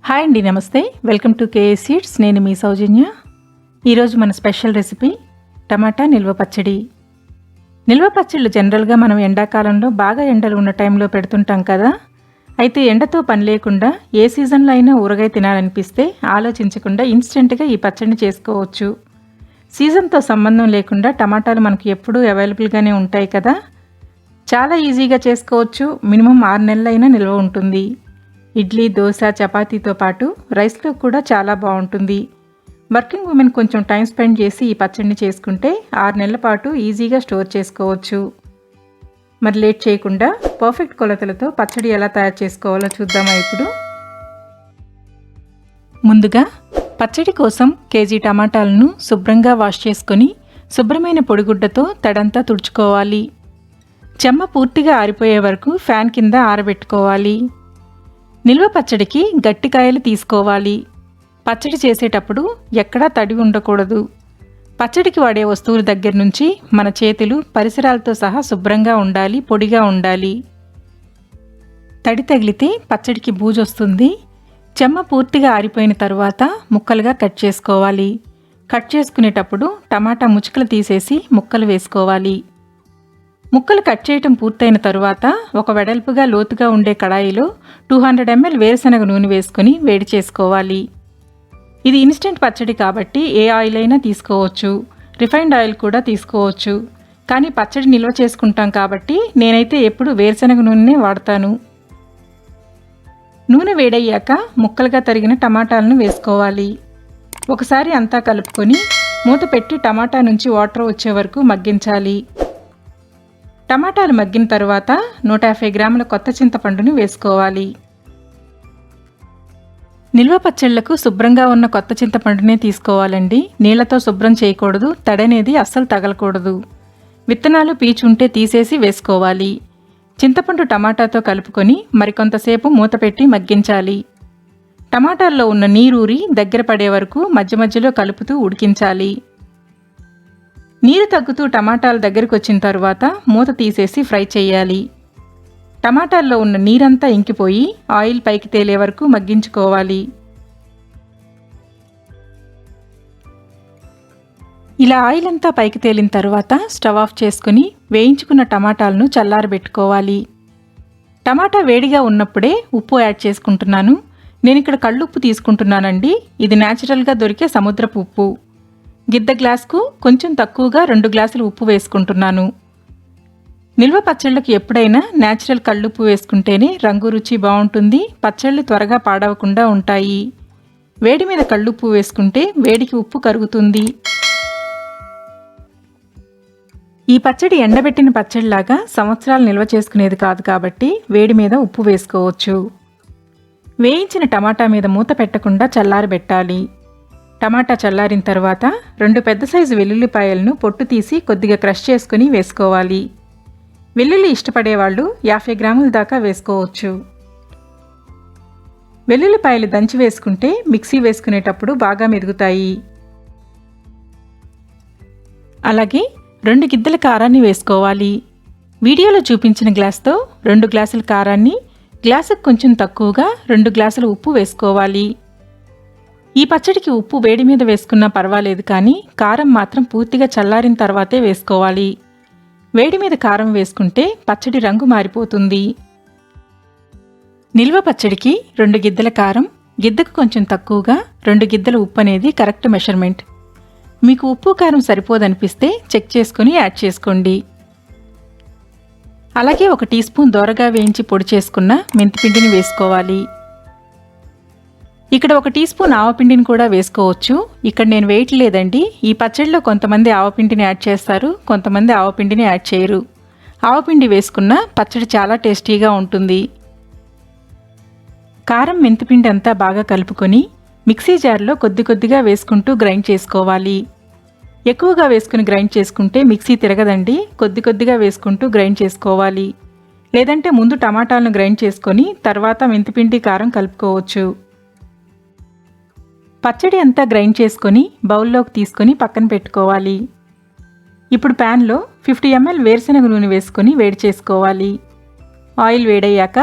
Hi అండి, నమస్తే. Welcome to KS seeds. నేను మీ సౌజన్య. ఈరోజు మన స్పెషల్ రెసిపీ టమాటా నిల్వ పచ్చడి. నిల్వ పచ్చళ్ళు జనరల్గా మనం ఎండాకాలంలో బాగా ఎండలు ఉన్న టైంలో పెడుతుంటాం కదా. అయితే ఎండతో పని లేకుండా ఏ సీజన్లో అయినా ఊరగాయ తినాలనిపిస్తే ఆలోచించకుండా ఇన్స్టెంట్గా ఈ పచ్చడిని చేసుకోవచ్చు. సీజన్తో సంబంధం లేకుండా టమాటాలు మనకు ఎప్పుడూ అవైలబుల్గానే ఉంటాయి కదా. చాలా ఈజీగా చేసుకోవచ్చు. మినిమం 6 నెలలైనా నిల్వ ఉంటుంది. ఇడ్లీ, దోశ, చపాతీతో పాటు రైస్లో కూడా చాలా బాగుంటుంది. వర్కింగ్ ఉమెన్ కొంచెం టైం స్పెండ్ చేసి ఈ పచ్చడిని చేసుకుంటే 6 నెలల పాటు ఈజీగా స్టోర్ చేసుకోవచ్చు. మరి లేట్ చేయకుండా పర్ఫెక్ట్ కొలతలతో పచ్చడి ఎలా తయారు చేసుకోవాలో చూద్దామా ఇప్పుడు. ముందుగా పచ్చడి కోసం కేజీ టమాటాలను శుభ్రంగా వాష్ చేసుకొని శుభ్రమైన పొడిగుడ్డతో తడంతా తుడుచుకోవాలి. చెమ్మ పూర్తిగా ఆరిపోయే వరకు ఫ్యాన్ కింద ఆరబెట్టుకోవాలి. నిల్వ పచ్చడికి గట్టికాయలు తీసుకోవాలి. పచ్చడి చేసేటప్పుడు ఎక్కడా తడి ఉండకూడదు. పచ్చడికి వాడే వస్తువుల దగ్గర నుంచి మన చేతులు, పరిసరాలతో సహా శుభ్రంగా ఉండాలి, పొడిగా ఉండాలి. తడి తగిలితే పచ్చడికి బూజొస్తుంది. చెమ్మ పూర్తిగా ఆరిపోయిన తర్వాత ముక్కలుగా కట్ చేసుకోవాలి. కట్ చేసుకునేటప్పుడు టమాటా ముచ్చుకలు తీసేసి ముక్కలు వేసుకోవాలి. ముక్కలు కట్ చేయటం పూర్తయిన తరువాత ఒక వెడల్పుగా లోతుగా ఉండే కడాయిలో 200 ml వేరుశనగ నూనె వేసుకొని వేడి చేసుకోవాలి. ఇది ఇన్స్టెంట్ పచ్చడి కాబట్టి ఏ ఆయిల్ అయినా తీసుకోవచ్చు. రిఫైన్డ్ ఆయిల్ కూడా తీసుకోవచ్చు. కానీ పచ్చడి నిల్వ చేసుకుంటాం కాబట్టి నేనైతే ఎప్పుడు వేరుశనగ నూనెనే వాడతాను. నూనె వేడయ్యాక ముక్కలుగా తరిగిన టమాటాలను వేసుకోవాలి. ఒకసారి అంతా కలుపుకొని మూత పెట్టి టమాటా నుంచి వాటర్ వచ్చే వరకు మగ్గించాలి. టమాటాలు మగ్గిన తర్వాత 150 గ్రాముల కొత్త చింతపండును వేసుకోవాలి. నిల్వ పచ్చళ్లకు శుభ్రంగా ఉన్న కొత్త చింతపండునే తీసుకోవాలండి. నీళ్లతో శుభ్రం చేయకూడదు. తడనేది అస్సలు తగలకూడదు. విత్తనాలు పీచు ఉంటే తీసేసి వేసుకోవాలి. చింతపండు టమాటాతో కలుపుకొని మరికొంతసేపు మూత పెట్టి మగ్గించాలి. టమాటాల్లో ఉన్న నీరూరి దగ్గర పడే వరకు మధ్య మధ్యలో కలుపుతూ ఉడికించాలి. నీరు తగ్గుతూ టమాటాలు దగ్గరికి వచ్చిన తర్వాత మూత తీసేసి ఫ్రై చేయాలి. టమాటాల్లో ఉన్న నీరంతా ఇంకిపోయి ఆయిల్ పైకి తేలే వరకు మగ్గించుకోవాలి. ఇలా ఆయిల్ అంతా పైకి తేలిన తర్వాత స్టవ్ ఆఫ్ చేసుకుని వేయించుకున్న టమాటాలను చల్లారబెట్టుకోవాలి. టమాటా వేడిగా ఉన్నప్పుడే ఉప్పు యాడ్ చేసుకుంటున్నాను. నేను ఇక్కడ కళ్ళుప్పు తీసుకుంటున్నానండి. ఇది న్యాచురల్గా దొరికే సముద్రపు ఉప్పు. గిద్ద గ్లాస్కు కొంచెం తక్కువగా 2 గ్లాసులు ఉప్పు వేసుకుంటున్నాను. నిల్వ పచ్చళ్ళకి ఎప్పుడైనా న్యాచురల్ కళ్ళుప్పు వేసుకుంటేనే రంగు, రుచి బాగుంటుంది. పచ్చళ్ళు త్వరగా పాడవకుండా ఉంటాయి. వేడి మీద కళ్ళుప్పు వేసుకుంటే వేడికి ఉప్పు కరుగుతుంది. ఈ పచ్చడి ఎండబెట్టిన పచ్చడిలాగా సంవత్సరాలు నిల్వ చేసుకునేది కాదు కాబట్టి వేడి మీద ఉప్పు వేసుకోవచ్చు. వేయించిన టమాటా మీద మూత పెట్టకుండా చల్లారబెట్టాలి. టమాటా చల్లారిన తర్వాత 2 పెద్ద సైజు వెల్లుల్లిపాయలను పొట్టు తీసి కొద్దిగా క్రష్ చేసుకుని వేసుకోవాలి. వెల్లుల్లి ఇష్టపడేవాళ్ళు 50 గ్రాముల దాకా వేసుకోవచ్చు. వెల్లుల్లిపాయలు దంచి వేసుకుంటే మిక్సీ వేసుకునేటప్పుడు బాగా మెదుగుతాయి. అలాగే 2 గిద్దల కారాన్ని వేసుకోవాలి. వీడియోలో చూపించిన గ్లాస్తో 2 గ్లాసుల కారాన్ని, గ్లాసుకు కొంచెం తక్కువగా 2 గ్లాసుల ఉప్పు వేసుకోవాలి. ఈ పచ్చడికి ఉప్పు వేడి మీద వేసుకున్నా పర్వాలేదు, కానీ కారం మాత్రం పూర్తిగా చల్లారిన తర్వాతే వేసుకోవాలి. వేడి మీద కారం వేసుకుంటే పచ్చడి రంగు మారిపోతుంది. నిల్వ పచ్చడికి 2 గిద్దల కారం, గిద్దకు కొంచెం తక్కువగా 2 గిద్దల ఉప్పు అనేది కరెక్ట్ మెషర్మెంట్. మీకు ఉప్పు కారం సరిపోదనిపిస్తే చెక్ చేసుకుని యాడ్ చేసుకోండి. అలాగే 1 టీ స్పూన్ దోరగా వేయించి పొడి చేసుకున్న మెంతిపిండిని వేసుకోవాలి. ఇక్కడ 1 టీ స్పూన్ ఆవపిండిని కూడా వేసుకోవచ్చు. ఇక్కడ నేను వేయట్లేదండి. ఈ పచ్చడిలో కొంతమంది ఆవపిండిని యాడ్ చేస్తారు, కొంతమంది ఆవపిండిని యాడ్ చేయరు. ఆవపిండి వేసుకున్న పచ్చడి చాలా టేస్టీగా ఉంటుంది. కారం, మెంతిపిండి అంతా బాగా కలుపుకొని మిక్సీ జార్లో కొద్ది కొద్దిగా వేసుకుంటూ గ్రైండ్ చేసుకోవాలి. ఎక్కువగా వేసుకుని గ్రైండ్ చేసుకుంటే మిక్సీ తిరగదండి. కొద్ది కొద్దిగా వేసుకుంటూ గ్రైండ్ చేసుకోవాలి. లేదంటే ముందు టమాటాలను గ్రైండ్ చేసుకొని తర్వాత మెంతిపిండి, కారం కలుపుకోవచ్చు. పచ్చడి అంతా గ్రైండ్ చేసుకొని బౌల్లోకి తీసుకొని పక్కన పెట్టుకోవాలి. ఇప్పుడు ప్యాన్లో 50 ml వేరుశనగ నూనె వేసుకొని వేడి చేసుకోవాలి. ఆయిల్ వేడయ్యాక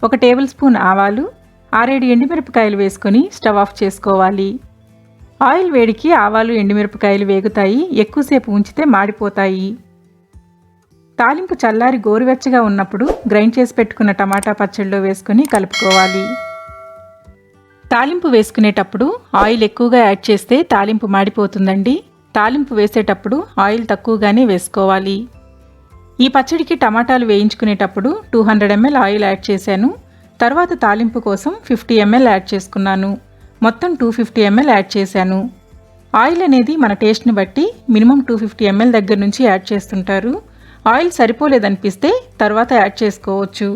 1 టేబుల్ స్పూన్ ఆవాలు, 6-7 ఎండుమిరపకాయలు వేసుకొని స్టవ్ ఆఫ్ చేసుకోవాలి. ఆయిల్ వేడికి ఆవాలు ఎండుమిరపకాయలు వేగుతాయి. ఎక్కువసేపు ఉంచితే మాడిపోతాయి. తాలింపు చల్లారి గోరువెచ్చగా ఉన్నప్పుడు గ్రైండ్ చేసి పెట్టుకున్న టమాటా పచ్చడిలో వేసుకొని కలుపుకోవాలి. తాలింపు వేసుకునేటప్పుడు ఆయిల్ ఎక్కువగా యాడ్ చేస్తే తాలింపు మాడిపోతుందండి. తాలింపు వేసేటప్పుడు ఆయిల్ తక్కువగానే వేసుకోవాలి. ఈ పచ్చడికి టమాటాలు వేయించుకునేటప్పుడు 200 ml ఆయిల్ యాడ్ చేశాను. తర్వాత తాలింపు కోసం 50 ml యాడ్ చేసుకున్నాను. మొత్తం 250 ml యాడ్ చేశాను. ఆయిల్ అనేది మన టేస్ట్ని బట్టి మినిమం 250 ml దగ్గర నుంచి యాడ్ చేస్తుంటారు. ఆయిల్ సరిపోలేదనిపిస్తే తర్వాత యాడ్ చేసుకోవచ్చు.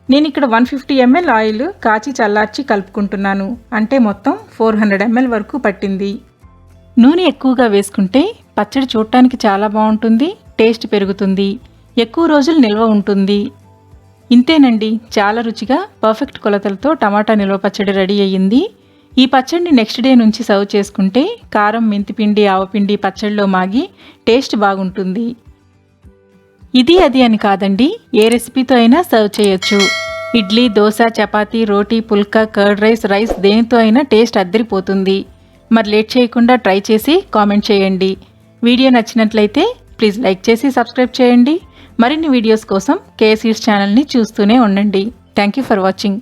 నేను ఇక్కడ 150 ml ఆయిల్ కాచి చల్లార్చి కలుపుకుంటున్నాను. అంటే మొత్తం 400 ml వరకు పట్టింది. నూనె ఎక్కువగా వేసుకుంటే పచ్చడి చూడటానికి చాలా బాగుంటుంది, టేస్ట్ పెరుగుతుంది, ఎక్కువ రోజులు నిల్వ ఉంటుంది. ఇంతేనండి, చాలా రుచిగా పర్ఫెక్ట్ కొలతలతో టమాటా నిల్వ పచ్చడి రెడీ అయ్యింది. ఈ పచ్చడిని నెక్స్ట్ డే నుంచి సర్వ్ చేసుకుంటే కారం, మెంతిపిండి, ఆవపిండి పచ్చడిలో మాగి టేస్ట్ బాగుంటుంది. ఇది అది అని కాదండి, ఏ రెసిపీతో అయినా సర్వ్ చేయొచ్చు. ఇడ్లీ, దోశ, చపాతీ, రోటీ, పుల్కా, కర్డ్ రైస్ దేనితో అయినా టేస్ట్ అద్దరిపోతుంది. మరి లేట్ చేయకుండా ట్రై చేసి కామెంట్ చేయండి. వీడియో నచ్చినట్లయితే ప్లీజ్ లైక్ చేసి సబ్స్క్రైబ్ చేయండి. మరిన్ని వీడియోస్ కోసం కేఎస్ ఈట్స్ ఛానల్ని చూస్తూనే ఉండండి. Thank you for watching.